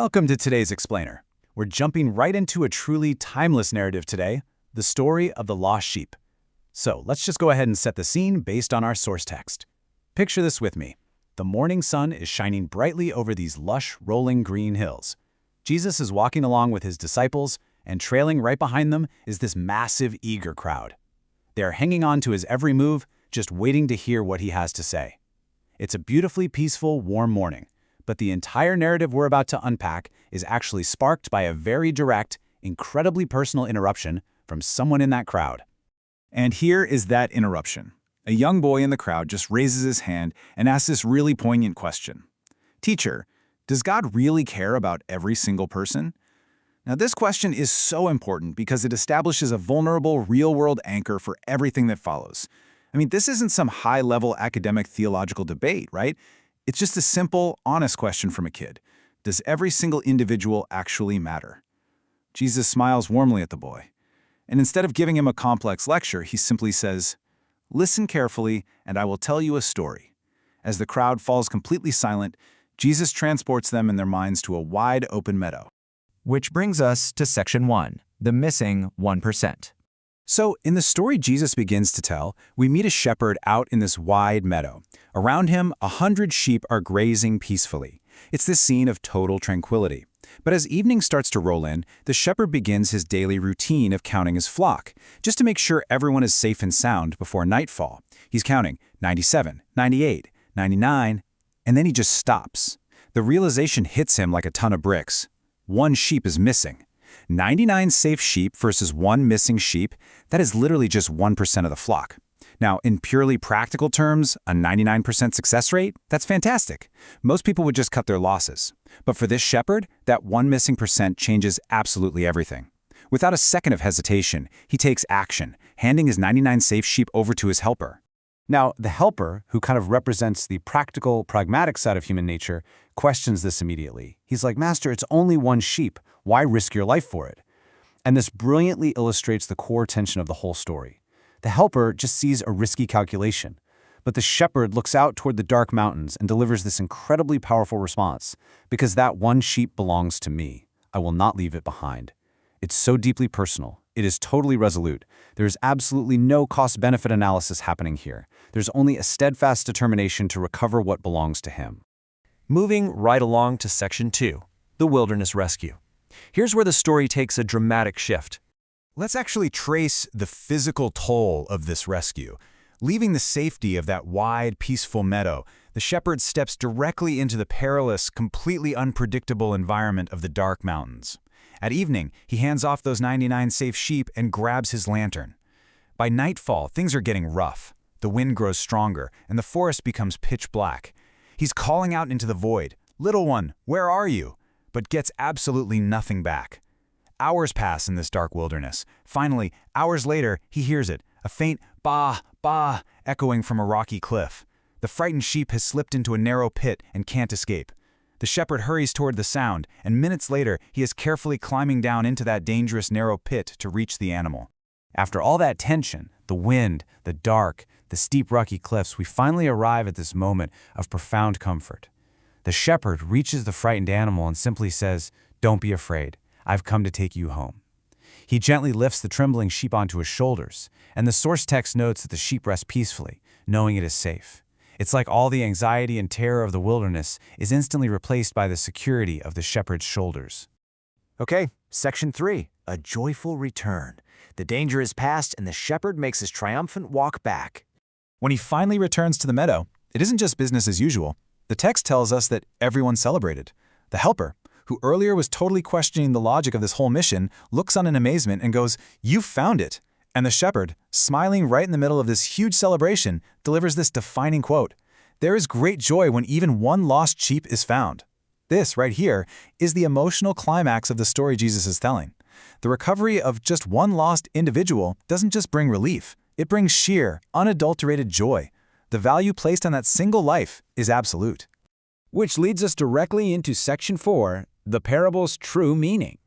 Welcome to today's Explainer. We're jumping right into a truly timeless narrative today, the story of the lost sheep. So let's just go ahead and set the scene based on our source text. Picture this with me. The morning sun is shining brightly over these lush, rolling green hills. Jesus is walking along with his disciples, and trailing right behind them is this massive, eager crowd. They are hanging on to his every move, just waiting to hear what he has to say. It's a beautifully peaceful, warm morning. But the entire narrative we're about to unpack is actually sparked by a very direct, incredibly personal interruption from someone in that crowd. And here is that interruption. A young boy in the crowd just raises his hand and asks this really poignant question. Teacher, does God really care about every single person? Now, this question is so important because it establishes a vulnerable, real-world anchor for everything that follows. I mean, this isn't some high-level academic theological debate, right? It's just a simple, honest question from a kid. Does every single individual actually matter? Jesus smiles warmly at the boy. And instead of giving him a complex lecture, he simply says, "Listen carefully, and I will tell you a story." As the crowd falls completely silent, Jesus transports them in their minds to a wide open meadow. Which brings us to Section 1, the missing 1%. So, in the story Jesus begins to tell, we meet a shepherd out in this wide meadow. Around him, 100 sheep are grazing peacefully. It's this scene of total tranquility. But as evening starts to roll in, the shepherd begins his daily routine of counting his flock, just to make sure everyone is safe and sound before nightfall. He's counting 97, 98, 99, and then he just stops. The realization hits him like a ton of bricks. One sheep is missing. 99 safe sheep versus one missing sheep, that is literally just 1% of the flock. Now, in purely practical terms, a 99% success rate, that's fantastic. Most people would just cut their losses. But for this shepherd, that one missing percent changes absolutely everything. Without a second of hesitation, he takes action, handing his 99 safe sheep over to his helper. Now, the helper, who kind of represents the practical, pragmatic side of human nature, questions this immediately. He's like, "Master, it's only one sheep. Why risk your life for it?" And this brilliantly illustrates the core tension of the whole story. The helper just sees a risky calculation, but the shepherd looks out toward the dark mountains and delivers this incredibly powerful response. "Because that one sheep belongs to me, I will not leave it behind." It's so deeply personal. It is totally resolute. There is absolutely no cost-benefit analysis happening here. There's only a steadfast determination to recover what belongs to him. Moving right along to Section 2, the wilderness rescue. Here's where the story takes a dramatic shift. Let's actually trace the physical toll of this rescue. Leaving the safety of that wide, peaceful meadow, the shepherd steps directly into the perilous, completely unpredictable environment of the dark mountains. At evening, he hands off those 99 safe sheep and grabs his lantern. By nightfall, things are getting rough. The wind grows stronger, and the forest becomes pitch black. He's calling out into the void, "Little one, where are you?" but gets absolutely nothing back. Hours pass in this dark wilderness. Finally, hours later, he hears it, a faint "bah, bah" echoing from a rocky cliff. The frightened sheep has slipped into a narrow pit and can't escape. The shepherd hurries toward the sound, and minutes later, he is carefully climbing down into that dangerous narrow pit to reach the animal. After all that tension, the wind, the dark, the steep rocky cliffs, we finally arrive at this moment of profound comfort. The shepherd reaches the frightened animal and simply says, "Don't be afraid. I've come to take you home." He gently lifts the trembling sheep onto his shoulders, and the source text notes that the sheep rest peacefully, knowing it is safe. It's like all the anxiety and terror of the wilderness is instantly replaced by the security of the shepherd's shoulders. Okay, Section 3, a joyful return. The danger is past and the shepherd makes his triumphant walk back. When he finally returns to the meadow, it isn't just business as usual. The text tells us that everyone celebrated. The helper, who earlier was totally questioning the logic of this whole mission, looks on in amazement and goes, "You found it." And the shepherd, smiling right in the middle of this huge celebration, delivers this defining quote, "There is great joy when even one lost sheep is found." This, right here, is the emotional climax of the story Jesus is telling. The recovery of just one lost individual doesn't just bring relief, it brings sheer, unadulterated joy. The value placed on that single life is absolute. Which leads us directly into Section 4, the parable's true meaning.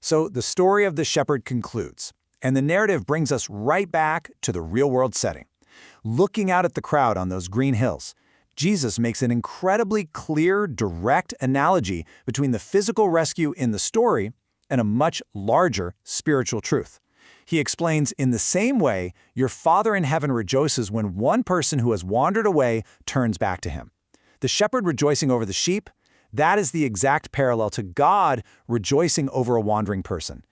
So the story of the shepherd concludes, and the narrative brings us right back to the real-world setting. Looking out at the crowd on those green hills, Jesus makes an incredibly clear, direct analogy between the physical rescue in the story and a much larger spiritual truth. He explains, in the same way, your Father in heaven rejoices when one person who has wandered away turns back to him. The shepherd rejoicing over the sheep, that is the exact parallel to God rejoicing over a wandering person.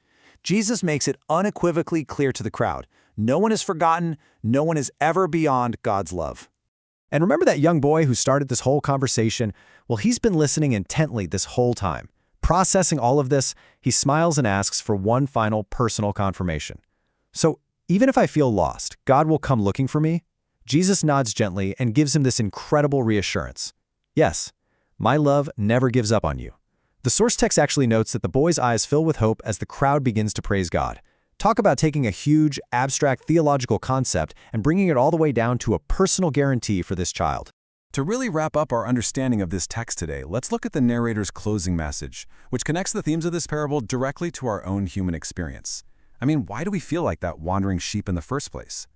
Jesus makes it unequivocally clear to the crowd. No one is forgotten, no one is ever beyond God's love. And remember that young boy who started this whole conversation? Well, he's been listening intently this whole time. Processing all of this, he smiles and asks for one final personal confirmation. So, even if I feel lost, God will come looking for me? Jesus nods gently and gives him this incredible reassurance. Yes, my love never gives up on you. The source text actually notes that the boy's eyes fill with hope as the crowd begins to praise God. Talk about taking a huge, abstract theological concept and bringing it all the way down to a personal guarantee for this child. To really wrap up our understanding of this text today, let's look at the narrator's closing message, which connects the themes of this parable directly to our own human experience. I mean, why do we feel like that wandering sheep in the first place?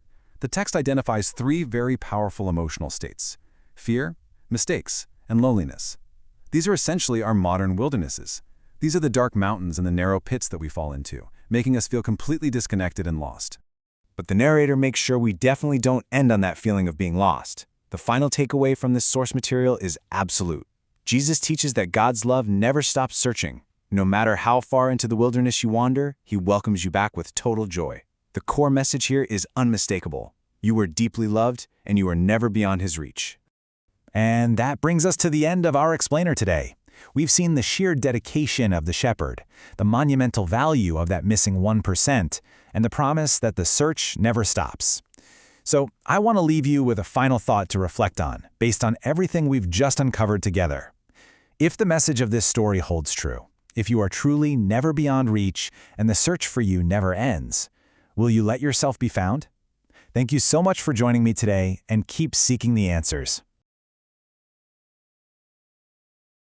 The text identifies three very powerful emotional states: fear, mistakes, and loneliness. These are essentially our modern wildernesses. These are the dark mountains and the narrow pits that we fall into, making us feel completely disconnected and lost. But the narrator makes sure we definitely don't end on that feeling of being lost. The final takeaway from this source material is absolute. Jesus teaches that God's love never stops searching. No matter how far into the wilderness you wander, He welcomes you back with total joy. The core message here is unmistakable. You are deeply loved, and you are never beyond His reach. And that brings us to the end of our explainer today. We've seen the sheer dedication of the shepherd, the monumental value of that missing 1%, and the promise that the search never stops. So I want to leave you with a final thought to reflect on, based on everything we've just uncovered together. If the message of this story holds true, if you are truly never beyond reach and the search for you never ends, will you let yourself be found? Thank you so much for joining me today, and keep seeking the answers.